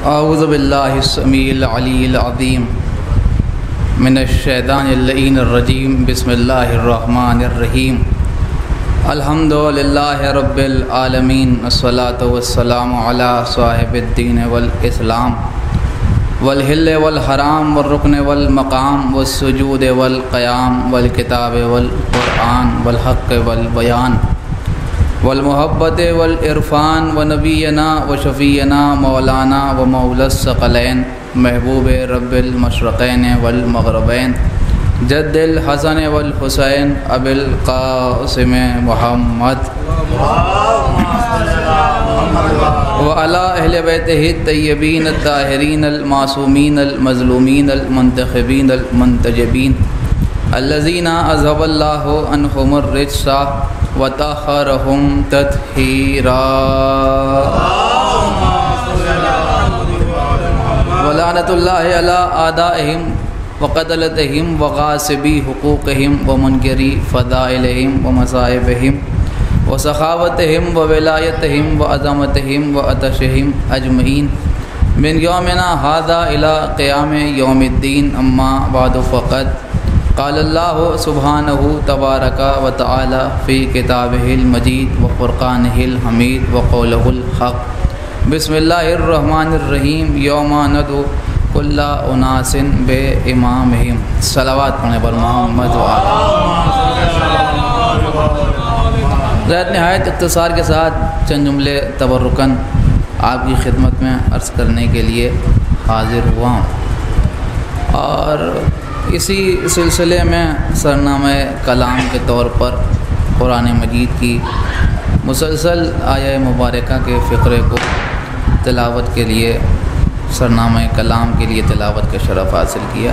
اعوذ باللہ السمیع العلی العظیم من الشیطان اللعین الرجیم بسم اللہ الرحمن الرحیم الحمد للہ رب العالمین والصلاة والسلام علی صاحب الدین والاسلام والحل والحرام والرکن والمقام والسجود والقیام والکتاب والقرآن والحق والبیان والمحبت والعرفان ونبینا وشفینا مولانا ومولا الثقلین محبوب رب المشرقین والمغربین جد الحسن والحسین ابی القاسم محمد وعلی اہل بیتہ الطیبین الطاہرین المعصومین المظلومین المنتخبین المنتجبین الذین اذهب اللہ عنہم الرجس وطہرہم تطہیرا ولعنۃ اللہ علی اعدائہم وقتلتہم وغاصبی حقوقہم ومنکری فضائلہم ومصائبہم وسخاوتہم وولایتہم وعظمتہم وعطشہم اجمعین من یومنا ھذا الی قیام یوم الدین اما بعد فقد قال اللہ سبحانہ تبارک و تعالی فی کتابہ المجید وفرقانہ الحمید وقولہ الحق بسم اللہ الرحمن الرحیم یوم ندعو کل اناس بامامہم صلوات پڑھنے پر محمد نہایت اختصار کے ساتھ چند جملے تبرکاً آپ کی خدمت میں عرض کرنے کے لیے حاضر ہوا ہوں، اور اسی سلسلے میں سرنامہ کلام کے طور پر قرآن مجید کی مسلسل آیہ مبارکہ کے فقرے کو تلاوت کے لیے سرنامہ کلام کے لیے تلاوت کا شرف حاصل کیا،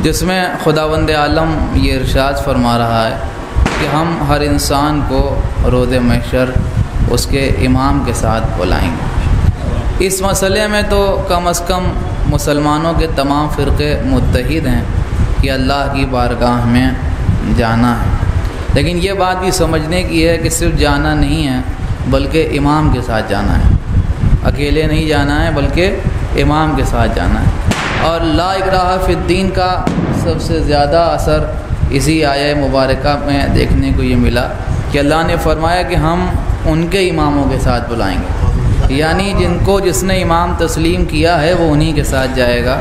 جس میں خداوند عالم یہ ارشاد فرما رہا ہے کہ ہم ہر انسان کو روز محشر اس کے امام کے ساتھ بلائیں گے۔ اس مسئلے میں تو کم از کم مسلمانوں کے تمام فرقے متحد ہیں کہ اللہ کی بارگاہ میں جانا ہے، لیکن یہ بات بھی سمجھنے کی ہے کہ صرف جانا نہیں ہے بلکہ امام کے ساتھ جانا ہے، اکیلے نہیں جانا ہے بلکہ امام کے ساتھ جانا ہے۔ اور لا اکراہ فی الدین کا سب سے زیادہ اثر اسی آیہ مبارکہ میں دیکھنے کو یہ ملا کہ اللہ نے فرمایا کہ ہم ان کے اماموں کے ساتھ بلائیں گے، یعنی جس نے امام تسلیم کیا ہے وہ انہی کے ساتھ جائے گا۔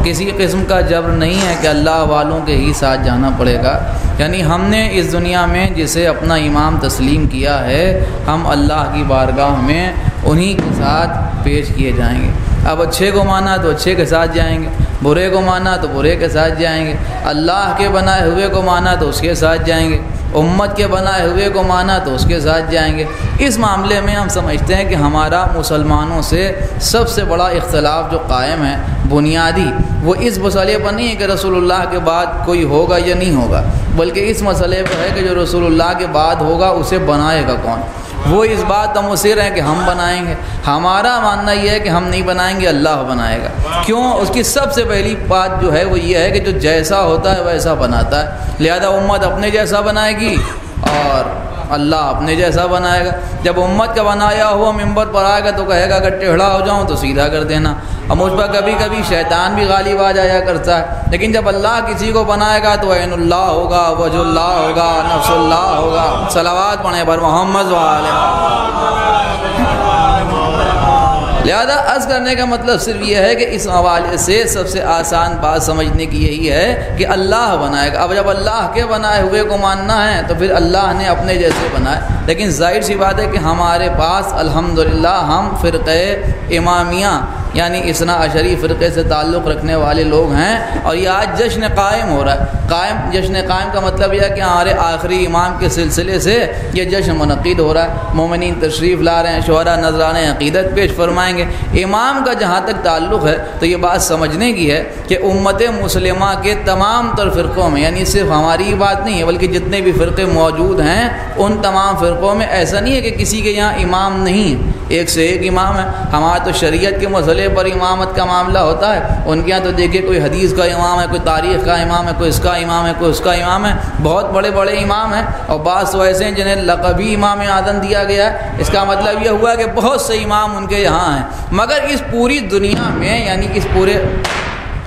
کسی قسم کا جبر نہیں ہے کہ اللہ والوں کے ہی ساتھ جانا پڑے گا، یعنی ہم نے اس دنیا میں جسے اپنا امام تسلیم کیا ہے ہم اللہ کی بارگاہ میں انہی کے ساتھ پیش کیے جائیں گے۔ اب اچھے کو مانا تو اچھے کے ساتھ جائیں گے، برے کو مانا تو برے کے ساتھ جائیں گے، اللہ کے بنائے ہوئے کو مانا تو اس کے ساتھ جائیں گے، امت کے بنائے ہوئے کو مانا تو اس کے ساتھ جائیں گے۔ اس معاملے میں ہم سمجھتے ہیں کہ ہمارا مسلمانوں سے سب سے بڑا اختلاف جو قائم ہے بنیادی، وہ اس مسئلے پر نہیں ہے کہ رسول اللہ کے بعد کوئی ہوگا یا نہیں ہوگا، بلکہ اس مسئلے پر ہے کہ جو رسول اللہ کے بعد ہوگا اسے بنائے گا کون۔ وہ اس بات مصر ہیں کہ ہم بنائیں گے، ہمارا ماننا یہ ہے کہ ہم نہیں بنائیں گے، اللہ بنائے گا۔ کیوں؟ اس کی سب سے پہلی بات جو ہے وہ یہ ہے کہ جو جیسا ہوتا ہے ویسا بناتا ہے، لہذا امت اپنے جیسا بنائے گی اور اللہ اپنے جیسا بنائے گا۔ جب امت کا بنایا ہوا ممبر پر آئے گا تو کہے گا اگر ٹیڑھا ہو جاؤں تو سیدھا کر دینا، اور مجھ پر کبھی کبھی شیطان بھی غالب آ جایا کرتا ہے، لیکن جب اللہ کسی کو بنائے گا تو عین اللہ ہوگا، وجہ اللہ ہوگا، نفس اللہ ہوگا۔ صلوات پڑھیں پر محمد وآلہ۔ لہذا عرض کرنے کا مطلب صرف یہ ہے کہ اس حوالے سے سب سے آسان بات سمجھنے کی یہی ہے کہ اللہ بنائے گا۔ اب جب اللہ کے بنائے ہوئے کو ماننا ہے تو پھر اللہ نے اپنے جیسے بنائے، لیکن ظاہر سی بات ہے کہ ہمارے پاس الحمدللہ ہم فرقہ امامیہ یعنی اثنا عشری فرقے سے تعلق رکھنے والے لوگ ہیں، اور یہ آج جشن قائم ہو رہا ہے۔ جشن قائم کا مطلب یہ ہے کہ ہمارے آخری امام کے سلسلے سے یہ جشن منعقد ہو رہا ہے، مومنین تشریف لا رہے ہیں، شہداء نذرانہ عقیدت پیش فرمائیں گے۔ امام کا جہاں تک تعلق ہے تو یہ بات سمجھنے کی ہے کہ امت مسلمہ کے تمام تر فرقوں میں، یعنی صرف ہماری بات نہیں ہے بلکہ جتنے بھی فرقے موجود ہیں ان تمام فرقوں فرقوں میں ایسا نہیں ہے کہ کسی کے یہاں امام نہیں، ایک سے ایک امام ہے۔ ہمارا تو شریعت کے مسئلے پر امامت کا معاملہ ہوتا ہے، ان کے یہاں تو دیکھیں کوئی حدیث کا امام ہے، کوئی تاریخ کا امام ہے، کوئی اس کا امام ہے، کوئی اس کا امام ہے، بہت بڑے بڑے امام ہیں، اور بعض تو ایسے ہیں جنہیں لقبی امام اعظم دیا گیا ہے۔ اس کا مطلب یہ ہوا کہ بہت سے امام ان کے یہاں ہیں، مگر اس پوری دنیا میں یعنی اس پورے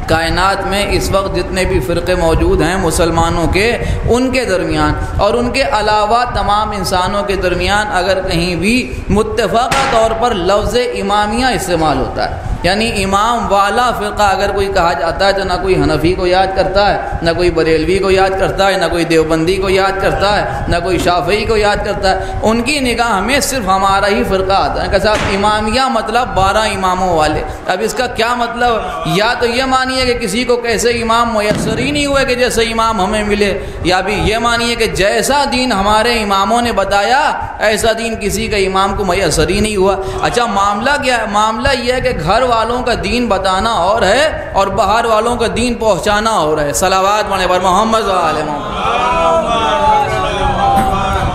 کائنات میں اس وقت جتنے بھی فرقے موجود ہیں مسلمانوں کے، ان کے درمیان اور ان کے علاوہ تمام انسانوں کے درمیان اگر کہیں بھی متفقہ طور پر لفظ امامیہ استعمال ہوتا ہے، یعنی امام والا فرقہ اگر کوئی کہا جاتا ہے تو نہ کوئی حنفی کو یاد کرتا ہے، نہ کوئی بریلوی کو یاد کرتا ہے، نہ کوئی دیوبندی کو یاد کرتا ہے، نہ کوئی شافعی کو یاد کرتا ہے، ان کی نگاہ میں صرف ہمارا ہی فرقہ آتا ہے کہ صاحب امامیہ مطلب 12 اماموں والے۔ اب اس کا کیا مطلب؟ یا تو یہ مانیے کہ کسی کو کیسے امام میسر ہی نہیں ہوئے کہ جیسے امام ہمیں ملے، یا بھی یہ مانیے کہ جیسا دین ہمارے اماموں نے بتایا ایسا دین کسی کا امام کو میسر ہی نہیں ہوا۔ اچھا معاملہ کیا ہے؟ معاملہ یہ ہے کہ گھر والوں کا دین بتانا اور ہے اور باہر والوں کا دین پہنچانا اور ہے۔ صلوات پڑھیں پر محمد و آل محمد۔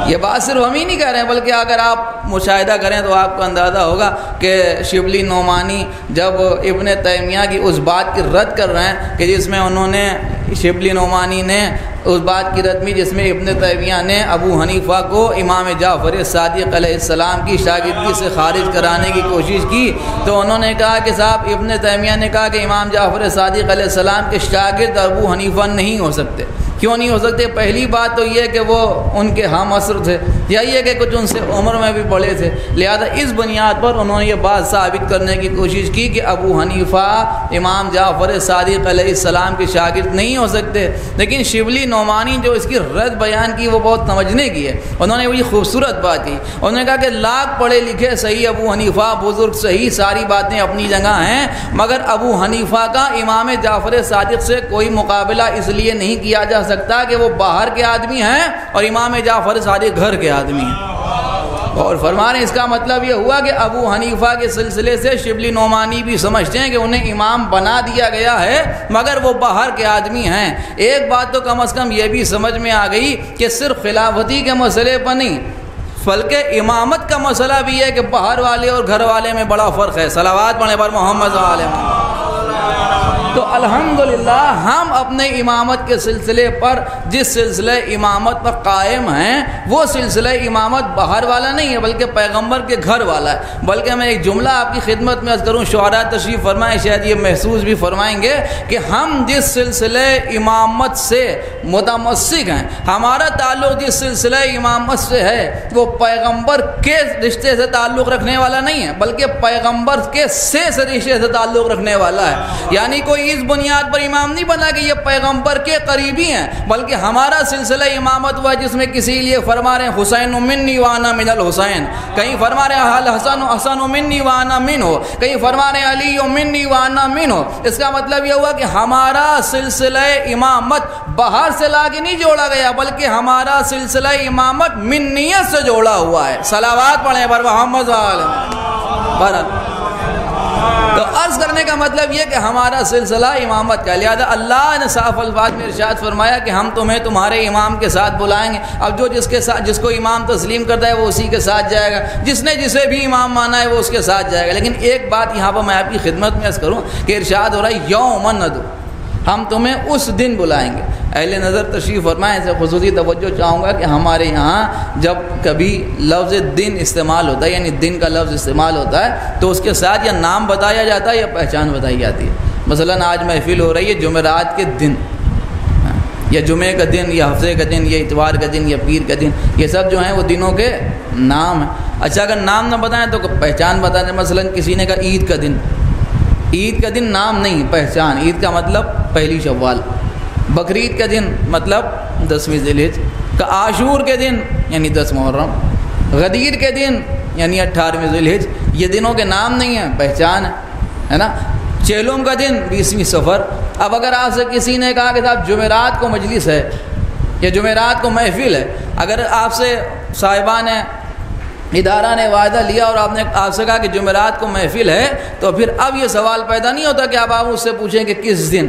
یہ بات صرف ہم ہی نہیں کہہ رہے ہیں، بلکہ اگر آپ مشاہدہ کریں تو آپ کو اندازہ ہوگا کہ شبلی نعمانی جب ابن تیمیہ کی اس بات کی رد کر رہے ہیں کہ جس میں انہوں نے شبلی نعمانی نے اس بات کی رد میں جس میں ابن تیمیہ نے ابو حنیفہ کو امام جعفر صادق علیہ السلام کی شاگردی سے خارج کرانے کی کوشش کی، تو انہوں نے کہا کہ صاحب ابن تیمیہ نے کہا کہ امام جعفر صادق علیہ السلام کے شاگرد ابو حنیفہ نہیں ہو سکتے۔ کیوں نہیں ہو سکتے؟ پہلی بات تو یہ کہ وہ ان کے ہم عصر تھے، یا یہ کہ کچھ ان سے عمر میں بھی بڑے تھے، لہذا اس بنیاد پر انہوں نے یہ بات ثابت کرنے کی کوشش کی کہ ابو حنیفہ امام جعفر صادق علیہ السلام کے شاگرد نہیں ہو سکتے۔ لیکن شبلی نعمانی جو اس کی رد بیان کی وہ بہت سمجھنے کی ہے، انہوں نے وہی خوبصورت بات کی، انہوں نے کہا کہ لاکھ پڑھے لکھے صحیح ابو حنیفہ بزرگ صحیح ساری باتیں اپنی جگہ ہیں، مگر ابو حنیفہ کا امام جعفر صادق سے کوئی مقابلہ اس لیے نہیں کیا جا سکتا کہ وہ باہر کے آدمی ہیں اور امام جعفر صادق گھر کے آدمی ہیں۔ اور فرما رہے ہیں اس کا مطلب یہ ہوا کہ ابو حنیفہ کے سلسلے سے شبلی نعمانی بھی سمجھتے ہیں کہ انہیں امام بنا دیا گیا ہے مگر وہ باہر کے آدمی ہیں۔ ایک بات تو کم از کم یہ بھی سمجھ میں آ گئی کہ صرف خلافتی کے مسئلے پر نہیں بلکہ امامت کا مسئلہ بھی ہے کہ باہر والے اور گھر والے میں بڑا فرق ہے۔ صلوات پڑھیں پر محمد و آل محمد۔ تو الحمدللہ ہم اپنے امامت کے سلسلے پر جس سلسلہ امامت پر قائم ہیں وہ سلسلہ امامت باہر والا نہیں ہے بلکہ پیغمبر کے گھر والا ہے۔ بلکہ میں ایک جملہ آپ کی خدمت میں عرض کروں، شعراء تشریف فرمائیں، شاید یہ محسوس بھی فرمائیں گے کہ ہم جس سلسلہ امامت سے متمسک ہیں، ہمارا تعلق جس سلسلہ امامت سے ہے وہ پیغمبر کے رشتے سے تعلق رکھنے والا نہیں ہے بلکہ پیغمبر کے سے رشتے سے تعلق رکھنے والا ہے۔ یعنی کوئی اس بنیاد پر امام نہیں بنا کہ یہ پیغمبر کے قریبی ہیں، بلکہ ہمارا سلسلہ امامت ہوا جس میں کسی لیے فرما رہے ہیں حسین منی وانا من الحسین، کہیں فرما رہے ہیں حسن منی وانا من ہو، کہیں فرما رہے ہیں علی منی وانا من ہو۔ اس کا مطلب یہ ہوا کہ ہمارا سلسلہ امامت باہر سے لا کے نہیں جوڑا گیا بلکہ ہمارا سلسلہ امامت منیت سے جوڑا ہوا ہے۔ صلوات پڑھیں پر محمد تو عرض کرنے کا مطلب یہ کہ ہمارا سلسلہ امامت کا، لہذا اللہ نے صاف الفاظ میں ارشاد فرمایا کہ ہم تمہیں تمہارے امام کے ساتھ بلائیں گے۔ اب جو جس کو امام تسلیم کرتا ہے وہ اسی کے ساتھ جائے گا، جس نے جسے بھی امام مانا ہے وہ اس کے ساتھ جائے گا۔ لیکن ایک بات یہاں پر میں آپ کی خدمت میں عرض کروں کہ ارشاد ہو رہا ہے یوم ندعو، ہم تمہیں اس دن بلائیں گے۔ اہل نظر تشریف فرمائیں، سے خصوصی توجہ چاہوں گا کہ ہمارے یہاں جب کبھی لفظ دن استعمال ہوتا ہے یعنی دن کا لفظ استعمال ہوتا ہے تو اس کے ساتھ یا نام بتایا جاتا ہے یا پہچان بتائی جاتی ہے۔ مثلا آج محفل ہو رہی ہے جمعرات کے دن، یا جمعے کا دن یا ہفتے کا دن یا اتوار کا دن یا پیر کا دن، یہ سب جو ہیں وہ دنوں کے نام ہیں۔ اچھا اگر نام نہ بتائیں تو پہچان بتا دیں، مثلا کسی نے کہا عید کا دن، عید کا دن نام نہیں پہچان، عید کا مطلب پہلی شوال، بقرعید کا دن مطلب 10ویں ذی الحجہ، عاشور کے دن یعنی 10 محرم، غدیر کے دن یعنی 18ویں ذی الحجہ، یہ دنوں کے نام نہیں ہیں، پہچان ہے نا۔ چیلوم کا دن 20ویں صفر۔ اب اگر آپ سے کسی نے کہا کہ صاحب جمعرات کو مجلس ہے یا جمعرات کو محفل ہے، اگر آپ سے صاحبان ادارہ نے وعدہ لیا اور آپ سے کہا کہ جمعرات کو محفل ہے، تو پھر اب یہ سوال پیدا نہیں ہوتا کہ اب آپ اس سے پوچھیں کہ کس دن،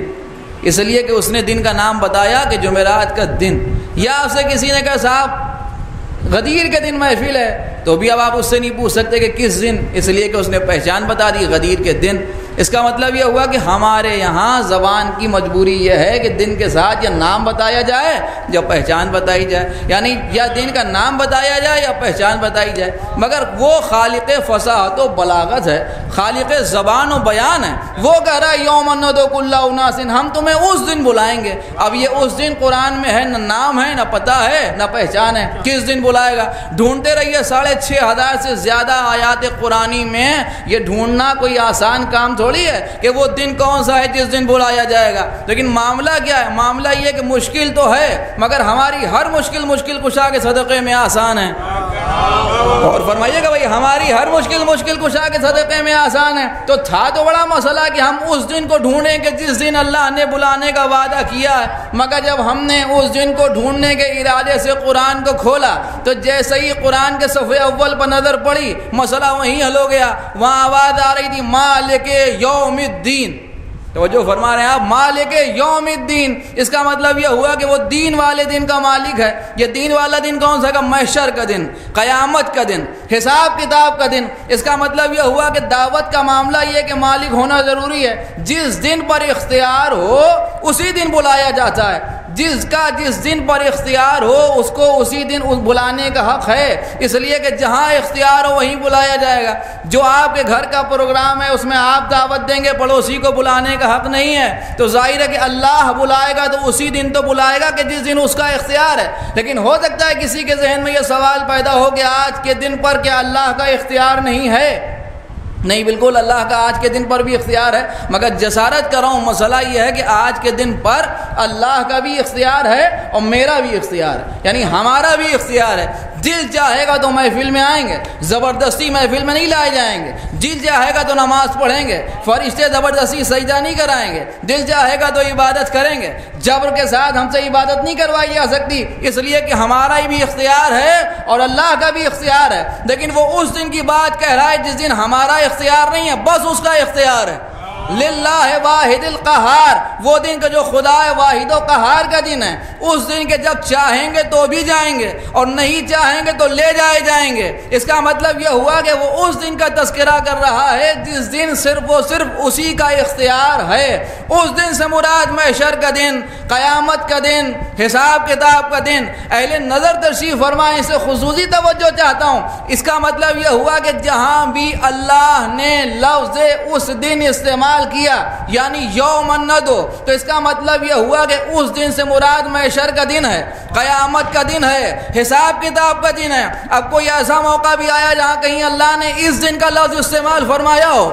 اس لیے کہ اس نے دن کا نام بتایا کہ جمعرات کا دن۔ یا آپ سے کسی نے کہا صاحب غدیر کے دن محفل ہے تو بھی اب آپ اس سے نہیں پوچھ سکتے کہ کس دن، اس لیے کہ اس نے پہچان بتا دی غدیر کے دن۔ اس کا مطلب یہ ہوا کہ ہمارے یہاں زبان کی مجبوری یہ ہے کہ دن کے ساتھ یا نام بتایا جائے یا پہچان بتائی جائے، یعنی یا دن کا نام بتایا جائے یا پہچان بتائی جائے، مگر وہ خالق فصاحت و بلاغت ہے، خالق زبان و بیان ہے، وہ کہہ رہا ہے یوم ندعو کل اناس، ہم تمہیں اس دن بلائیں گے۔ اب یہ اس دن قرآن میں ہے، نہ نام ہے، نہ پتہ ہے، نہ پہچان ہے، کس دن بلائے گا؟ ڈھونڈتے رہیے 6500 سے زیادہ آیات قرآنی میں، یہ ڈھونڈنا کوئی آسان کام تھوڑی ہے کہ وہ دن کون سا ہے جس دن بلایا جائے گا۔ لیکن معاملہ کیا ہے؟ معاملہ یہ کہ مشکل تو ہے، مگر ہماری ہر مشکل کشا کے صدقے میں آسان ہے۔ اور فرمائیے گا بھائی ہماری ہر مشکل کشا کے صدقے میں آسان ہے۔ تو تھا تو بڑا مسئلہ کہ ہم اس دن کو ڈھونڈیں کہ جس دن اللہ نے بلانے کا وعدہ کیا ہے، مگر جب ہم نے اس دن کو ڈھونڈنے کے ارادے سے قرآن کو کھولا تو جیسے ہی قرآن کے صفحے اول پر نظر پڑی مسئلہ وہیں حل ہو گیا۔ وہاں آواز آ رہی تھی مالک یوم الدین، توجہ فرما رہے ہیں آپ، مالک یوم الدین، اس کا مطلب یہ ہوا کہ وہ دین والے دن کا مالک ہے۔ یہ دین والا دن کون سا؟ محشر کا دن، قیامت کا دن، حساب کتاب کا دن۔ اس کا مطلب یہ ہوا کہ دعوت کا معاملہ یہ کہ مالک ہونا ضروری ہے، جس دن پر اختیار ہو اسی دن بلایا جاتا ہے، جس دن پر اختیار ہو اس کو اسی دن بلانے کا حق ہے، اس لیے کہ جہاں اختیار ہو وہیں بلایا جائے گا۔ جو آپ کے گھر کا پروگرام ہے اس میں آپ دعوت دیں گے، پڑوسی کو بلانے کا حق نہیں ہے، تو ظاہر ہے کہ اللہ بلائے گا تو اسی دن تو بلائے گا کہ جس دن اس کا اختیار ہے۔ لیکن ہو سکتا ہے کسی کے ذہن میں یہ سوال پیدا ہو کہ آج کے دن پر کیا اللہ کا اختیار نہیں ہے؟ نہیں، بالکل اللہ کا آج کے دن پر بھی اختیار ہے، مگر جسارت کر رہا ہوں مسئلہ یہ ہے کہ آج کے دن پر اللہ کا بھی اختیار ہے اور میرا بھی اختیار ہے، یعنی ہمارا بھی اختیار ہے۔ دل چاہے گا تو محفل میں آئیں گے، زبردستی محفل میں نہیں لائے جائیں گے۔ دل چاہے گا تو نماز پڑھیں گے، فرشتے زبردستی سجدہ نہیں کرائیں گے۔ دل چاہے گا تو عبادت کریں گے، جبر کے ساتھ ہم سے عبادت نہیں کروائی جا سکتی، اس لیے کہ ہمارا ہی بھی اختیار ہے اور اللہ کا بھی اختیار ہے۔ لیکن وہ اس دن کی بات کہہ رہا ہے جس دن ہمارا اختیار نہیں ہے، بس اس کا اختیار ہے۔ للہ واحد القہار، وہ دن کا جو خدا ہے واحد و قہار کا دن ہے، اس دن کے جب چاہیں گے تو بھی جائیں گے اور نہیں چاہیں گے تو لے جائے جائیں گے۔ اس کا مطلب یہ ہوا کہ وہ اس دن کا تذکرہ کر رہا ہے جس دن صرف و صرف اسی کا اختیار ہے۔ اس دن سے مراد محشر کا دن، قیامت کا دن، حساب کتاب کا دن۔ اہل نظر تشریف فرمائیں، اسے خصوصی توجہ چاہتا ہوں۔ اس کا مطلب یہ ہوا کہ جہاں بھی اللہ نے لفظ اس دن استعمال کیا یعنی یوم ندعو، تو اس کا مطلب یہ ہوا کہ اس دن سے مراد محشر کا دن ہے، قیامت کا دن ہے، حساب کتاب کا دن ہے۔ اب کوئی ایسا موقع بھی آیا جہاں کہیں اللہ نے اس دن کا لفظ استعمال فرمایا ہو؟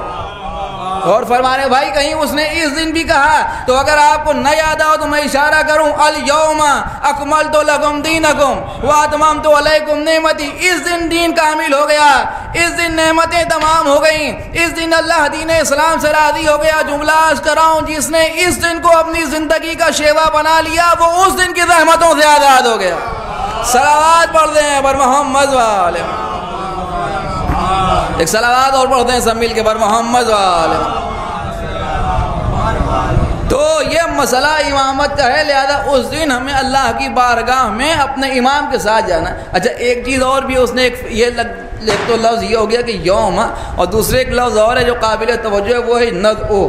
اور فرمانے بھائی کہیں اس نے اس دن بھی کہا؟ تو اگر آپ کو نہ یاد آؤ تو میں اشارہ کروں، الیوم اکملت لکم دینکم واتممت علیکم نعمتی، اس دن دین کامل ہو گیا، اس دن نعمتیں تمام ہو گئیں، اس دن اللہ دین اسلام سے راضی ہو گیا۔ جملہ عرض کر رہا ہوں، جس نے اس دن کو اپنی زندگی کا شیوا بنا لیا وہ اس دن کی رحمتوں سے آزاد ہو گیا۔ صلوات پڑھ دیں بر محمد والے، ایک صلوات اور پڑھتے ہیں سب مل کے بر محمد والے۔ تو یہ مسئلہ امامت کا ہے، لہذا اس دن ہمیں اللہ کی بارگاہ میں اپنے امام کے ساتھ جانا ہے۔ اچھا ایک چیز اور بھی اس نے ایک تو لفظ یہ ہو گیا کہ یوم، اور دوسرے ایک لفظ اور ہے جو قابل توجہ ہے، وہ ہے ندعو۔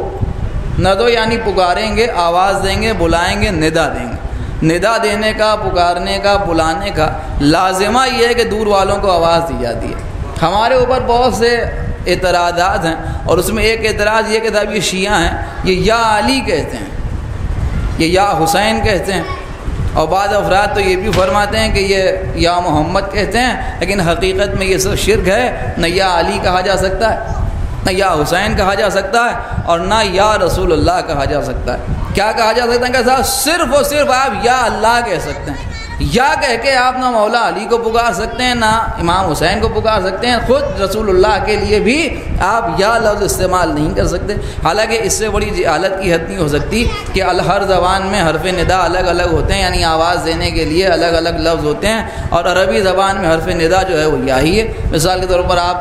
ندعو یعنی پکاریں گے، آواز دیں گے، بلائیں گے، ندا دیں گے۔ ندا دینے کا، پکارنے کا، بلانے کا لازمہ یہ ہے کہ دور والوں کو آواز دی جاتی ہے۔ ہمارے اوپر بہت سے اعتراضات ہیں، اور اس میں ایک اعتراض یہ کہ صاحب یہ شیعہ ہیں، یہ یا علی کہتے ہیں، یہ یا حسین کہتے ہیں، اور بعض افراد تو یہ بھی فرماتے ہیں کہ یہ یا محمد کہتے ہیں، لیکن حقیقت میں یہ سب شرک ہے۔ نہ یا علی کہا جا سکتا ہے، نہ یا حسین کہا جا سکتا ہے، اور نہ یا رسول اللہ کہا جا سکتا ہے۔ کیا کہا جا سکتا ہے کہ صاحب صرف اور صرف آپ یا اللہ کہہ سکتے ہیں۔ یا کہہ کے آپ نہ مولا علی کو پکار سکتے ہیں، نہ امام حسین کو پکار سکتے ہیں، خود رسول اللہ کے لیے بھی آپ یا لفظ استعمال نہیں کر سکتے. حالانکہ اس سے بڑی جہالت کی حد نہیں ہو سکتی کہ ہر زبان میں حرف ندا الگ الگ ہوتے ہیں، یعنی آواز دینے کے لیے الگ الگ لفظ ہوتے ہیں، اور عربی زبان میں حرف ندا جو ہے وہ یا ہی ہے. مثال کے طور پر آپ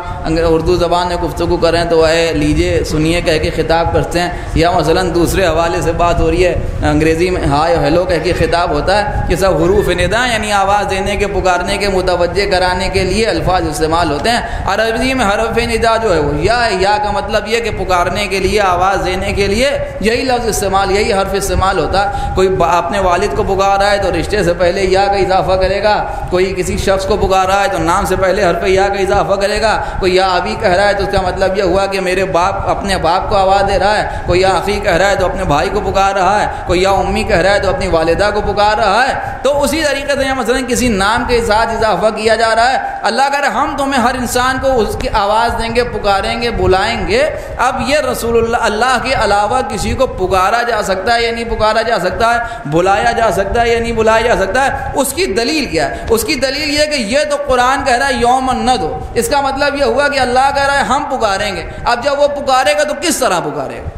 اردو زبان میں گفتگو کریں تو اے لیجیے سنیے کہہ کے خطاب کرتے ہیں، یا مثلاً دوسرے حوالے سے بات ہو رہی ہے انگریزی میں ہائے ہیلو کہہ کے خطاب ہوتا ہے. یہ سب حروف ندا یعنی آواز دینے کے، پکارنے کے، متوجہ کرانے کے لیے الفاظ استعمال ہوتے ہیں. عربی میں حرف ندا جو ہے وہ یا ہے. یا کا مطلب یہ کہ پکارنے کے لیے، آواز دینے کے لیے یہی لفظ استعمال، یہی حرف استعمال ہوتا ہے. کوئی اپنے والد کو پکار رہا ہے تو رشتے سے پہلے یا کا اضافہ کرے گا. کوئی کسی شخص کو پکار رہا ہے تو نام سے پہلے حرف یا کا اضافہ کرے گا. کوئی یا ابھی کہہ رہا ہے تو اس کا مطلب یہ ہوا کہ میرے باپ اپنے باپ کو آواز دے رہا ہے. کوئی یا اخی کہہ رہا ہے تو اپنے بھائی کو پکار رہا ہے. کوئی یا امی کہہ رہا ہے تو اپنی والدہ کو پکار رہا ہے. تو اسی طریقے سے مثلا کسی نام کے ساتھ اضافہ کیا جا رہا ہے. اللہ کہہ رہے ہم تمہیں ہر انسان کو اس کی آواز دیں گے، پکاریں گے، بلائیں گے. اب یہ رسول اللہ کے علاوہ کسی کو پکارا جا سکتا ہے یا نہیں پکارا جا سکتا ہے، بلایا جا سکتا ہے یا نہیں بلایا جا سکتا ہے. اس کی دلیل کیا ہے؟ اس کی دلیل یہ کہ یہ تو قرآن کہہ رہا ہے یوم الندو. اس کا مطلب یہ ہوا کہ اللہ کہہ رہا ہے ہم پکاریں گے. اب جب وہ پکارے گا تو کس طرح پکارے گا؟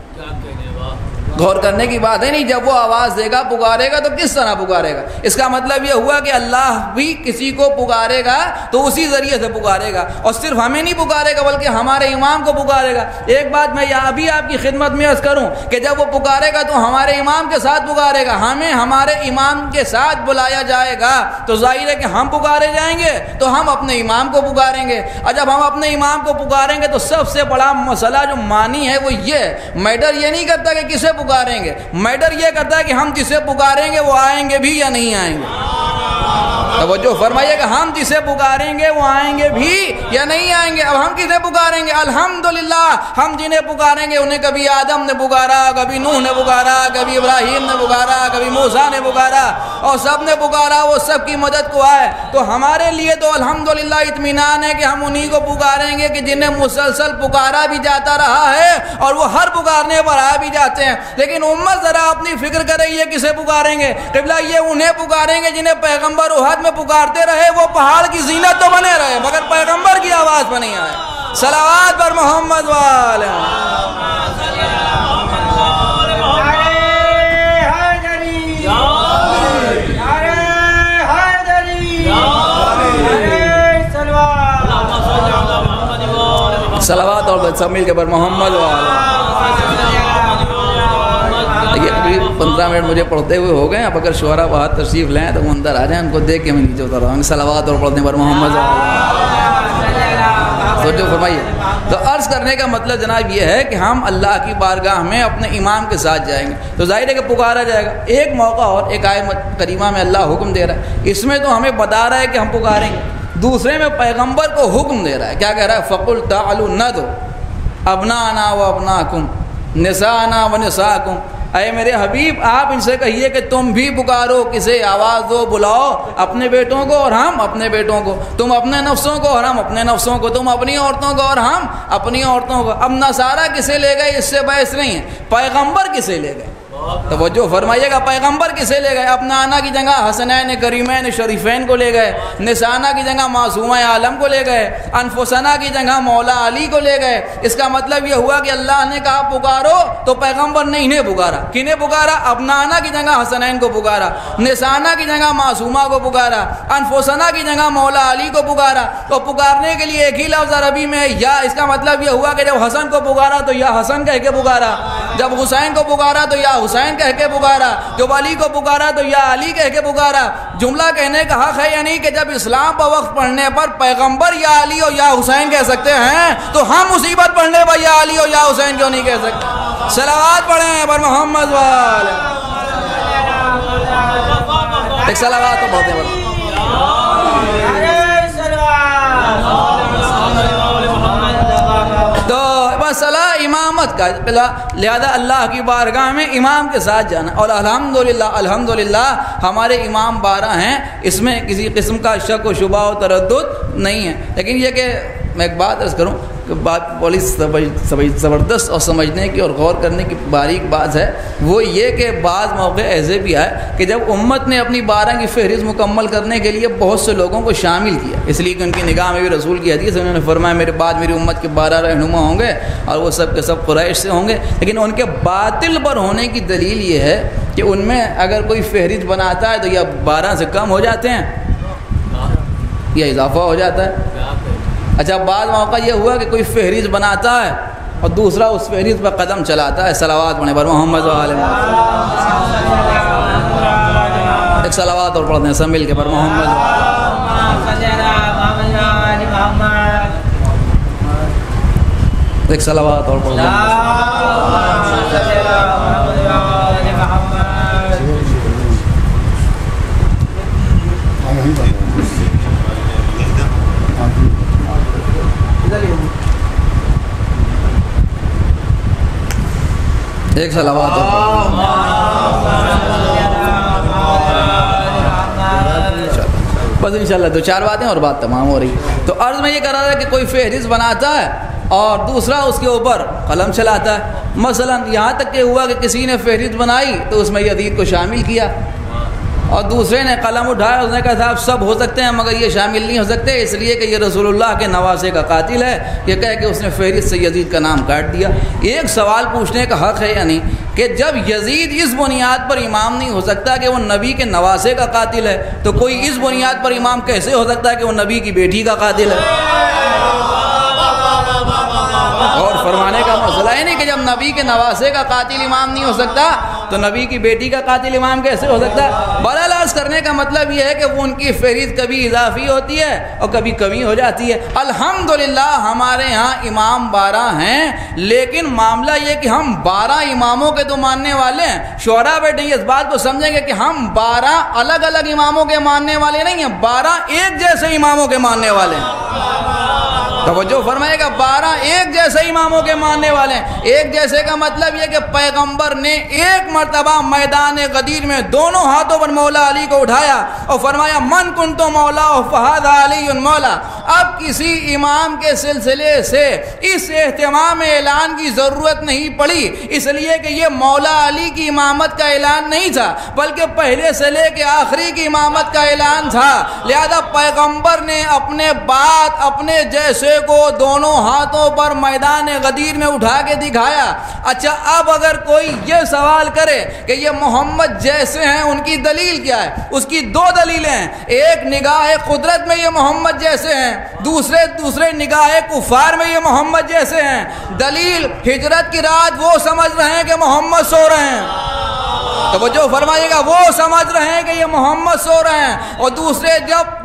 غور کرنے کی بات ہے نہیں. جب وہ آواز دے گا، پکارے گا تو کس طرح پکارے گا؟ اس کا مطلب یہ ہوا کہ اللہ بھی کسی کو پکارے گا تو اسی ذریعے سے پکارے گا، اور صرف ہمیں نہیں پکارے گا بلکہ ہمارے امام کو پکارے گا. ایک بات میں ابھی آپ کی خدمت میں عرض کروں کہ جب وہ پکارے گا تو ہمارے امام کے ساتھ پکارے گا. ہمیں ہمارے امام کے ساتھ بلایا جائے گا تو ظاہر ہے کہ ہم پکارے جائیں گے تو ہم اپنے امام کو پکاریں گے. اور جب ہم اپنے امام کو پکاریں گے تو سب سے بڑا مسئلہ جو مانی ہے وہ یہ میٹر یہ نہیں کرتا کہ کسے پکاریں گے، میٹر یہ کرتا ہے کہ ہم جسے پکاریں گے وہ آئیں گے بھی یا نہیں آئیں گے. توجہ فرمائیے کہ ہم جسے پکاریں گے وہ آئیں گے بھی یا نہیں آئیں گے. اب ہم کسے پکاریں گے؟ الحمدللہ ہم جنہیں پکاریں گے انہیں کبھی آدم نے پکارا، کبھی نوح نے پکارا، کبھی ابراہیم نے پکارا، کبھی موسیٰ نے پکارا، اور سب نے پکارا، وہ سب کی مدد کو آئے. تو ہمارے لیے تو الحمدللہ اطمینان ہے کہ ہم انہی کو پکاریں گے کہ جنہیں مسلسل پکارا بھی جاتا رہا ہے اور وہ ہر پکارنے پر آ بھی جاتے ہیں. لیکن امت ذرا اپنی فکر کرے یہ کسے پکاریں گے؟ قبلہ یہ انہیں پکاریں گے جنہیں پیغمبر احد میں پکارتے رہے وہ پہاڑ کی زینت تو بنے رہے مگر پیغمبر کی آواز پر نہیں آئے. صلوات پر محمد وآلہ. صلوات اور سب مل کے پر محمد وآلہ. یہ قریب 15 منٹ مجھے پڑھتے ہوئے ہو گئے. اب اگر شعراء باہر تشریف لیں تو وہ اندر آ جائیں، ان کو دیکھ کے میں نیچے اتر رہا ہوں. صلوات اور پڑھنے پر محمد توجہ فرمائیے. تو عرض کرنے کا مطلب جناب یہ ہے کہ ہم اللہ کی بارگاہ میں اپنے امام کے ساتھ جائیں گے تو ظاہر ہے کہ پکارا جائے گا. ایک موقع اور ایک آیت کریمہ میں اللہ حکم دے رہا ہے، اس میں تو ہمیں بتا رہا ہے کہ ہم پکاریں گے، دوسرے میں پیغمبر کو حکم دے رہا ہے. کیا کہہ رہا ہے؟ فَقُلْ تَعْلُوا نَدْعُوا أَبْنَاءَنَا وَأَبْنَاءَكُمْ نِسَاءَنَا وَنِسَاءَكُمْ. اے میرے حبیب آپ ان سے کہیے کہ تم بھی پکارو، کسے آواز دو، بلاؤ اپنے بیٹوں کو اور ہم اپنے بیٹوں کو، تم اپنے نفسوں کو اور ہم اپنے نفسوں کو، تم اپنی عورتوں کو اور ہم اپنی عورتوں کو. اب نصارہ کسے لے گئے اس سے بحث نہیں ہے، پیغمبر کسے لے گئے؟ توجہ فرمائیے گا. پیغمبر کسے لے گئے؟ اپنا آنا کی جگہ حسنین کریمین شریفین کو لے گئے، نسانہ کی جگہ معصومہ عالم کو لے گئے، انفسنا کی جگہ مولا علی کو لے گئے. اس کا مطلب یہ ہوا کہ اللہ نے کہا پکارو تو پیغمبر نے انہیں پکارا. کنہیں پکارا؟ اپنا آنا کی جگہ حسنین کو پکارا، نسانہ کی جگہ معصومہ کو پکارا، انفسنا کی جگہ مولا علی کو پکارا. تو پکارنے کے لیے ایک ہی لفظ عربی میں یا. اس کا مطلب یہ ہوا کہ جب حسن کو پکارا تو یا حسن کہہ کے پکارا، جب حسین کو پکارا تو یا حسین کہہ کے پکارا، جب علی کو پکارا تو یا علی کہہ کے پکارا. جملہ کہنے کا حق ہے یعنی کہ جب اسلام پر وقت پڑھنے پر پیغمبر یا علی اور یا حسین کہہ سکتے ہیں تو ہم مصیبت پڑھنے پر یا علی اور یا حسین کیوں نہیں کہہ سکتے؟ صلوات پڑھیں پر محمد والے. ایک صلوات تو بہت ہے. تو مسئلہ امامت کا، لہذا اللہ کی بارگاہ میں امام کے ساتھ جانا. اور الحمدللہ ہمارے امام 12 ہیں، اس میں کسی قسم کا شک و شبہ و تردد نہیں ہے. لیکن یہ کہ میں ایک بات عرض کروں کہ بات بڑی زبردست اور سمجھنے کی اور غور کرنے کی باریک بات ہے، وہ یہ کہ بعض موقع ایسے بھی آئے کہ جب امت نے اپنی 12 کی فہرست مکمل کرنے کے لیے بہت سے لوگوں کو شامل کیا، اس لیے کہ ان کی نگاہ میں بھی رسول کی حدیث ہے، انہوں نے فرمایا میرے بعد میری امت کے 12 رہنما ہوں گے اور وہ سب کے سب قریش سے ہوں گے، لیکن ان کے باطل پر ہونے کی دلیل یہ ہے کہ ان میں اگر کوئی فہرست بناتا ہے تو یا 12 سے کم ہو جاتے ہیں یا اضافہ ہو جاتا ہے۔ اچھا بعض موقع یہ ہوا کہ کوئی فہرست بناتا ہے اور دوسرا اس فہرست پر قدم چلاتا ہے، صلوات پڑھنے پر محمد و آل محمد، ایک صلوات اور پڑھتے ہیں سب مل کے پر محمد، ایک صلوات اور پڑھتے ہیں ایک صلوات بس انشاءاللہ 2-4 باتیں اور بات تمام ہو رہی۔ تو عرض میں یہ کر رہا تھا کہ کوئی فہرست بناتا ہے اور دوسرا اس کے اوپر قلم چلاتا ہے، مثلا یہاں تک کہ ہوا کہ کسی نے فہرست بنائی تو اس میں یزید کو شامل کیا اور دوسرے نے قلم اٹھایا، اس نے کہا صاحب سب ہو سکتے ہیں مگر یہ شامل نہیں ہو سکتے، اس لیے کہ یہ رسول اللہ کے نواسے کا قاتل ہے، یہ کہہ کہ اس نے فہرست سے یزید کا نام کاٹ دیا۔ ایک سوال پوچھنے کا حق ہے یا نہیں کہ جب یزید اس بنیاد پر امام نہیں ہو سکتا کہ وہ نبی کے نواسے کا قاتل ہے تو کوئی اس بنیاد پر امام کیسے ہو سکتا ہے کہ وہ نبی کی بیٹی کا قاتل ہے؟ اور فرمانے کا مسئلہ ہے نہیں کہ جب نبی کے نواسے کا قاتل امام نہیں ہو سکتا تو نبی کی بیٹی کا قاتل امام کیسے ہو سکتا ہے؟ بہرحال عرض کرنے کا مطلب یہ ہے کہ وہ ان کی فہرست کبھی اضافی ہوتی ہے اور کبھی کمی ہو جاتی ہے۔ الحمدللہ ہمارے ہاں امام 12 ہیں، لیکن معاملہ یہ کہ ہم 12 اماموں کے تو ماننے والے ہیں، شعراء بیٹھے اس بات کو سمجھیں گے کہ ہم 12 الگ الگ اماموں کے ماننے والے نہیں ہیں، 12 ایک جیسے اماموں کے ماننے والے ہیں۔ توجہ فرمائے گا، 12 ایک جیسے اماموں کے ماننے والے ہیں۔ ایک جیسے کا مطلب یہ کہ پیغمبر نے ایک مرتبہ میدان غدیر میں دونوں ہاتھوں پر مولا علی کو اٹھایا اور فرمایا من کنت مولا فہذا علی مولا۔ اب کسی امام کے سلسلے سے اس اہتمام اعلان کی ضرورت نہیں پڑی، اس لیے کہ یہ مولا علی کی امامت کا اعلان نہیں تھا بلکہ پہلے سے لے کے آخری کی امامت کا اعلان تھا، لہذا پیغمبر نے اپنے بعد اپنے جیسے کو دونوں ہاتھوں پر میدان غدیر میں اٹھا کے دکھایا۔ اچھا اب اگر کوئی یہ سوال کرے کہ یہ محمد جیسے ہیں ان کی دلیل کیا ہے؟ اس کی 2 دلیلیں ہیں، ایک نگاہ قدرت میں یہ محمد جیسے ہیں، دوسرے نگاہ کفار میں یہ محمد جیسے ہیں۔ دلیل ہجرت کی رات وہ سمجھ رہے ہیں کہ محمد سو رہے ہیں، توجہ فرمائیے گا، وہ سمجھ رہے ہیں کہ یہ محمد سو رہے ہیں، اور دوسرے جب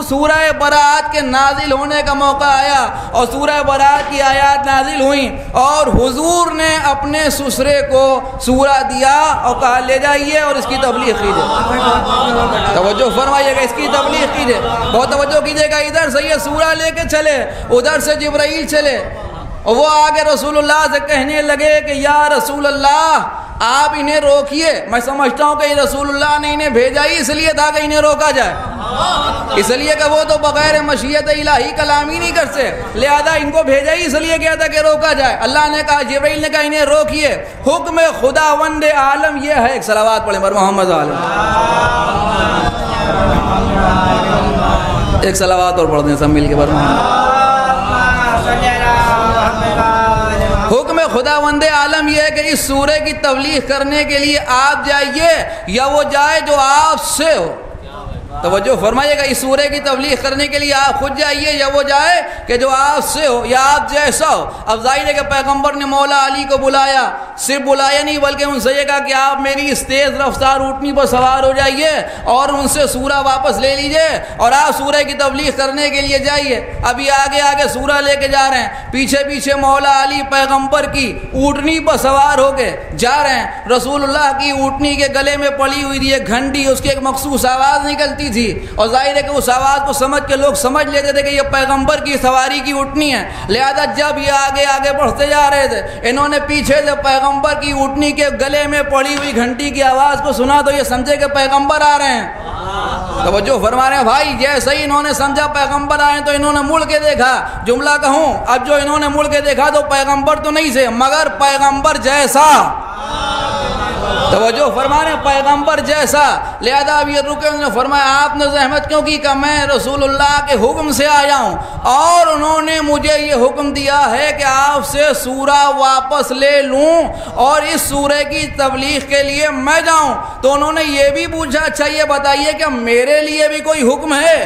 سورہ برات کے نازل ہونے کا موقع آیا اور سورہ برات کی آیات نازل ہوئیں اور حضور نے اپنے سسرے کو سورہ دیا اور کہا لے جائیے اور اس کی تبلیغ کیجیے، توجہ فرمائیے گا، اس کی تبلیغ کیجیے، بہت توجہ کیجیے گا، ادھر سے یہ سورہ لے کے چلے، ادھر سے جبرائیل چلے اور وہ آگے رسول اللہ سے کہنے لگے کہ یا رسول اللہ آپ انہیں روکیے، میں سمجھتا ہوں کہ رسول اللہ نے انہیں بھیجا ہی اس لیے تھا کہ انہیں روکا جائے، اس لیے کہ وہ تو بغیر مشیت الہی کلام ہی نہیں کرتے، لہذا ان کو بھیجا ہی اس لیے کیا تھا کہ روکا جائے۔ اللہ نے کہا، جبرائیل نے کہا انہیں روکیے، حکم خداوند عالم یہ ہے، ایک صلوات پڑھیں پر محمد عالم، ایک صلوات اور پڑھتے ہیں سب مل کے پر محمد۔ حکم خداوند عالم یہ ہے کہ اس سورے کی تبلیغ کرنے کے لیے آپ جائیے یا وہ جائے جو آپ سے ہو، توجہ فرمائیے گا، اس سورے کی تبلیغ کرنے کے لیے آپ خود جائیے یا وہ جائے کہ جو آپ سے ہو یا آپ جیسا ہو۔ اب ظاہر ہے کہ پیغمبر نے مولا علی کو بلایا، صرف بلایا نہیں بلکہ ان سے یہ کہا کہ آپ میری اس تیز رفتار اونٹنی پر سوار ہو جائیے اور ان سے سورہ واپس لے لیجئے اور آپ سورہ کی تبلیغ کرنے کے لیے جائیے۔ ابھی آگے آگے سورہ لے کے جا رہے ہیں، پیچھے پیچھے مولا علی پیغمبر کی اونٹنی پر سوار ہو کے جا رہے ہیں، رسول اللہ کی اونٹنی کے گلے میں پڑی ہوئی تھی ایک گھنٹی، اس کی ایک مخصوص آواز نکلتی تھی اور ظاہر ہے کہ اس آواز کو سمجھ کے لوگ سمجھ لیتے تھے کہ یہ پیغمبر کی سواری کی اونٹنی ہے، لہذا جب یہ آگے آگے بڑھتے جا رہے تھے انہوں نے پیچھے سے پیغمبر کی اونٹنی کے گلے میں پڑی ہوئی گھنٹی کی آواز کو سنا تو یہ سمجھے کہ پیغمبر آ رہے ہیں، توجہ فرما رہے ہیں بھائی، جیسے ہی انہوں نے سمجھا پیغمبر آئے تو انہوں نے مڑ کے دیکھا. جملہ کہوں، اب جو انہوں نے مڑ کے دیکھا تو پیغمبر تو نہیں سے مگر پیغمبر جیسا. توجہ فرما رہے ہیں، پیغمبر جیسا. لہذا اب یہ رکے، انہوں نے فرمایا آپ نے زحمت کیوں کی کہ میں رسول اللہ کے حکم سے آیا ہوں اور انہوں نے مجھے یہ حکم دیا ہے کہ آپ سے سورہ واپس لے لوں اور اس سورہ کی تبلیغ کے لیے میں جاؤں. تو انہوں نے یہ بھی پوچھا اچھا یہ بتائیے کہ میرے لیے بھی کوئی حکم ہے؟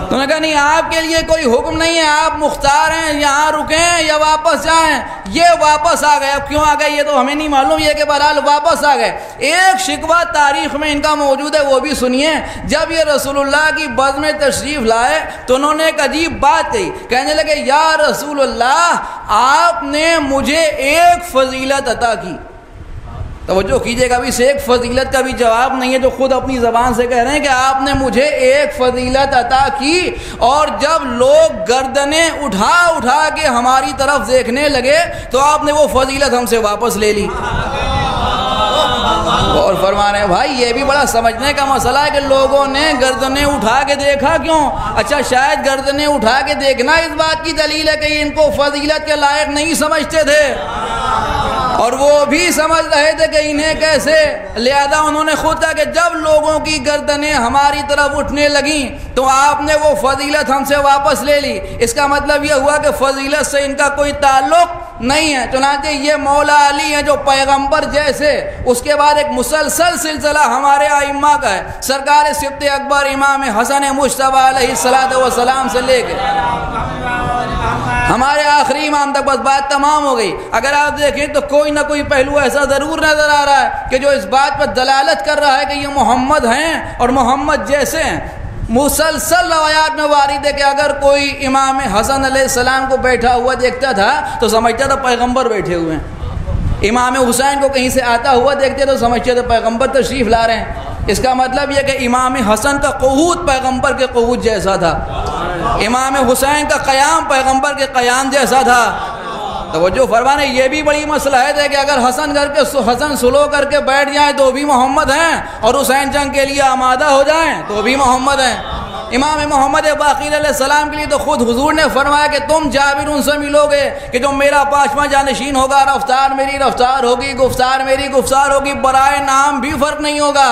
تو نے کہا نہیں، آپ کے لیے کوئی حکم نہیں ہے، آپ مختار ہیں، یہاں رکیں یا واپس جائیں. یہ واپس آ گئے. اب کیوں آ گئے یہ تو ہمیں نہیں معلوم، یہ کہ بہرحال واپس آ گئے. ایک شکوہ تاریخ میں ان کا موجود ہے، وہ بھی سنیے. جب یہ رسول اللہ کی بز میں تشریف لائے تو انہوں نے ایک عجیب بات کہی. کہنے لگے یا رسول اللہ، آپ نے مجھے ایک فضیلت عطا کی. توجہ کیجئے گا، ابھی سے ایک فضیلت کا بھی جواب نہیں ہے جو خود اپنی زبان سے کہہ رہے ہیں کہ آپ نے مجھے ایک فضیلت عطا کی. اور جب لوگ گردنیں اٹھا اٹھا کے ہماری طرف دیکھنے لگے تو آپ نے وہ فضیلت ہم سے واپس لے لی. اور فرما رہے ہیں بھائی یہ بھی بڑا سمجھنے کا مسئلہ ہے کہ لوگوں نے گردنیں اٹھا کے دیکھا کیوں؟ اچھا شاید گردنیں اٹھا کے دیکھنا اس بات کی دلیل ہے کہ ان کو فضیلت کے لائق نہیں سمجھتے تھے اور وہ بھی سمجھ رہے تھے کہ انہیں کیسے. لہذا انہوں نے خود کہا کہ جب لوگوں کی گردنیں ہماری طرف اٹھنے لگیں تو آپ نے وہ فضیلت ہم سے واپس لے لی. اس کا مطلب یہ ہوا کہ فضیلت سے ان کا کوئی تعلق نہیں ہے. چنانچہ یہ مولا علی ہیں جو پیغمبر جیسے. اس کے بعد ایک مسلسل سلسلہ ہمارے ائمہ کا ہے. سرکار سبط اکبر امام حسن مجتبی علیہ الصلوۃ والسلام سے لے کے ہمارے آخری امام تک بس بات تمام ہو گئی. اگر آپ دیکھیں تو کوئی نہ کوئی پہلو ایسا ضرور نظر آ رہا ہے کہ جو اس بات پر دلالت کر رہا ہے کہ یہ محمد ہیں اور محمد جیسے ہیں. مسلسل روایات میں وارد ہے کہ اگر کوئی امام حسن علیہ السلام کو بیٹھا ہوا دیکھتا تھا تو سمجھتا تھا پیغمبر بیٹھے ہوئے ہیں. امام حسین کو کہیں سے آتا ہوا دیکھتے تو سمجھتے تھے پیغمبر تشریف لا رہے ہیں. اس کا مطلب یہ کہ امام حسن کا قعود پیغمبر کے قعود جیسا تھا، امام حسین کا قیام پیغمبر کے قیام جیسا تھا. توجہ فرمانے، یہ بھی بڑی مصلحت ہے کہ اگر حسن سلو کر کے بیٹھ جائیں تو بھی محمد ہیں اور حسین جنگ کے لیے آمادہ ہو جائیں تو بھی محمد ہیں. امام محمد باقر علیہ السلام کے لیے تو خود حضور نے فرمایا کہ تم جابر ان سے ملو گے کہ جو میرا پانچواں جانشین ہوگا، رفتار میری رفتار ہوگی، گفتار میری گفتار ہوگی، برائے نام بھی فرق نہیں ہوگا.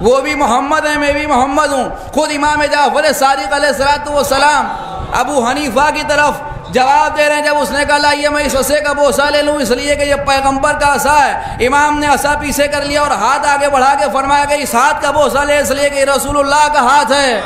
وہ بھی محمد ہیں، میں بھی محمد ہوں. خود امام جعفر صادق علیہ السلام ابو حنیفہ کی طرف جواب دے رہے ہیں جب اس نے کہا لائیے میں اس عصے کا بوسہ لے لوں اس لیے کہ یہ پیغمبر کا عصا ہے. امام نے عصا پیچھے کر لیا اور ہاتھ آگے بڑھا کے فرمایا کہ اس ہاتھ کا بوسہ لے اس لیے کہ یہ رسول اللہ کا ہاتھ ہے،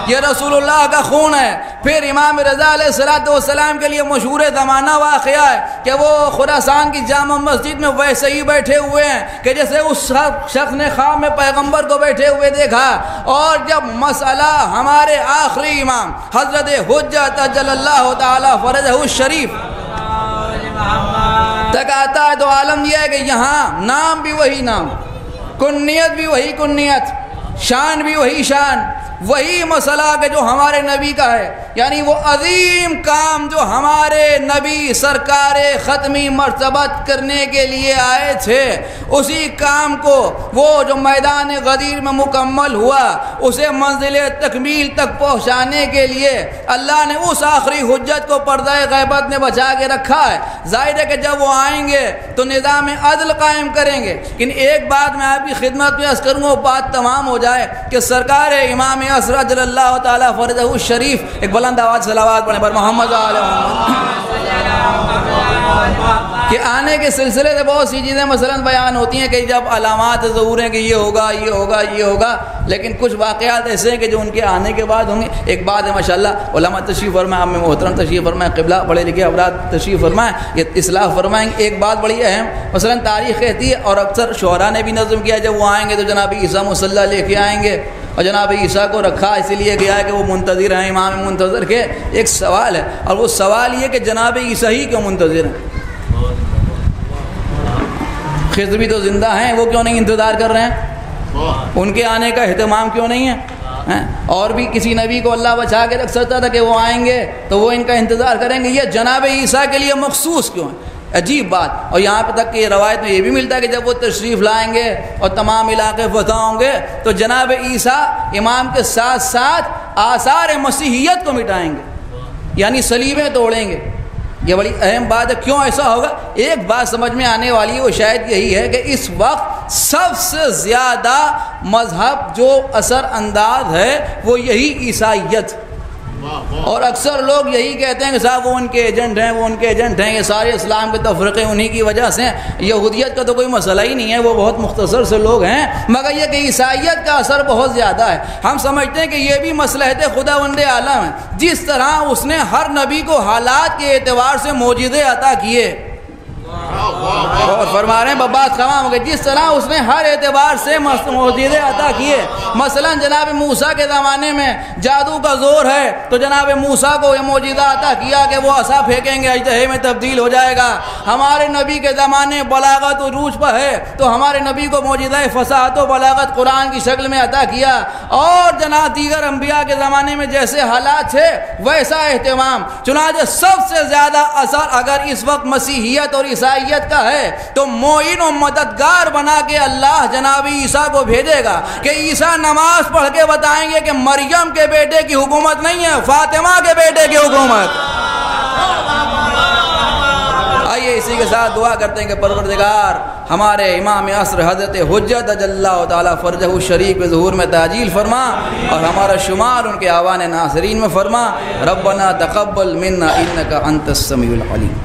یہ رسول اللہ کا خون ہے. پھر امام رضا علیہ السلام کے لیے مشہور زمانہ واقعہ ہے کہ وہ خراسان کی جامع مسجد میں ویسے ہی بیٹھے ہوئے ہیں کہ جیسے اس شخص نے خواب میں پیغمبر کو بیٹھے ہوئے دیکھا. اور جب مسئلہ ہمارے آخری امام حضرت حجت اجل اللہ تعالی فرجہ الشریف تک آتا ہے تو عالم یہ ہے کہ یہاں نام بھی وہی نام، کنیت بھی وہی کنیت، شان بھی وہی شان، وہی مسئلہ کہ جو ہمارے نبی کا ہے. یعنی وہ عظیم کام جو ہمارے نبی سرکار ختمی مرتبت کرنے کے لیے آئے تھے، اسی کام کو وہ جو میدان غدیر میں مکمل ہوا اسے منزل تکمیل تک پہنچانے کے لیے اللہ نے اس آخری حجت کو پردہ غیبت نے بچا کے رکھا ہے. ظاہر ہے کہ جب وہ آئیں گے تو نظام عدل قائم کریں گے. لیکن ایک بات میں آپ کی خدمت میں عرض کروں، وہ بات تمام ہو جائے کہ سرکار امام اصغر اجل اللہ تعالی فرجہ الشریف ایک بلند آواز صلوات پڑھیں پر محمد علیہ کہ آنے کے سلسلے سے بہت سی چیزیں مثلا بیان ہوتی ہیں کہ جب علامات ظہور ہیں کہ یہ ہوگا یہ ہوگا یہ ہوگا، لیکن کچھ واقعات ایسے ہیں کہ جو ان کے آنے کے بعد ہوں گے. ایک بات ہے ماشاءاللہ علماء تشریف فرمائیں، عام محترم تشریف فرمائیں، قبلہ پڑھے لکھے افراد تشریف فرمائیں، یہ اصلاح فرمائیں. ایک بات بڑی اہم مثلا تاریخ کہتی ہے اور اکثر شعراء نے بھی نظم کیا جب وہ آئیں گے تو جناب عیسیٰ مصلی لے کے آئیں گے اور جناب عیسیٰ کو رکھا اس لیے گیا ہے کہ وہ منتظر ہیں امام منتظر کے. ایک سوال ہے اور وہ سوال یہ کہ جناب عیسیٰ ہی کیوں منتظر ہیں؟ خضر بھی تو زندہ ہیں، وہ کیوں نہیں انتظار کر رہے ہیں؟ ان کے آنے کا اہتمام کیوں نہیں ہے؟ اور بھی کسی نبی کو اللہ بچا کے رکھ سکتا تھا کہ وہ آئیں گے تو وہ ان کا انتظار کریں گے. یہ جناب عیسیٰ کے لیے مخصوص کیوں ہے؟ عجیب بات. اور یہاں پہ تک کہ روایت میں یہ بھی ملتا ہے کہ جب وہ تشریف لائیں گے اور تمام علاقے فتح ہوں گے تو جناب عیسیٰ امام کے ساتھ ساتھ آثار مسیحیت کو مٹائیں گے، یعنی صلیبیں توڑیں گے. یہ بڑی اہم بات ہے. کیوں ایسا ہوگا؟ ایک بات سمجھ میں آنے والی ہے، وہ شاید یہی ہے کہ اس وقت سب سے زیادہ مذہب جو اثر انداز ہے وہ یہی عیسائیت. اور اکثر لوگ یہی کہتے ہیں کہ صاحب وہ ان کے ایجنٹ ہیں، وہ ان کے ایجنٹ ہیں، یہ سارے اسلام کے تفرقے انہی کی وجہ سے ہیں. یہودیت کا تو کوئی مسئلہ ہی نہیں ہے، وہ بہت مختصر سے لوگ ہیں، مگر یہ کہ عیسائیت کا اثر بہت زیادہ ہے. ہم سمجھتے ہیں کہ یہ بھی مصلحت خداوند عالم ہے. جس طرح اس نے ہر نبی کو حالات کے اعتبار سے معجزے عطا کیے، اور فرما رہے ہیں بات خام ہو گئی، جس طرح اس نے ہر اعتبار سے معجزے عطا کیے. مثلا جناب موسیٰ کے زمانے میں جادو کا زور ہے تو جناب موسیٰ کو یہ معجزہ عطا کیا کہ وہ عصا پھینکیں گے اژدہے میں تبدیل ہو جائے گا. ہمارے نبی کے زمانے بلاغت و عروج پر ہے تو ہمارے نبی کو معجزہ فصاحت و بلاغت قرآن کی شکل میں عطا کیا. اور جناب دیگر انبیاء کے زمانے میں جیسے حالات تھے ویسا اہتمام. چنانچہ سب سے زیادہ اثر اگر اس وقت مسیحیت اور عیسائیت کا ہے تو معین و مددگار بنا کے اللہ جناب عیسیٰ کو بھیجے گا کہ عیسیٰ نماز پڑھ کے بتائیں گے کہ مریم کے بیٹے کی حکومت نہیں ہے، فاطمہ کے بیٹے کی حکومت. آئیے اسی کے ساتھ دعا کرتے ہیں کہ پروردگار ہمارے امام عصر حضرت حجت اجل اللہ تعالیٰ فرجہ الشریف کے ظہور میں تعجیل فرما اور ہمارا شمار ان کے آوان ناصرین میں فرما. ربنا تقبل منا انک انت السمیع العلیم.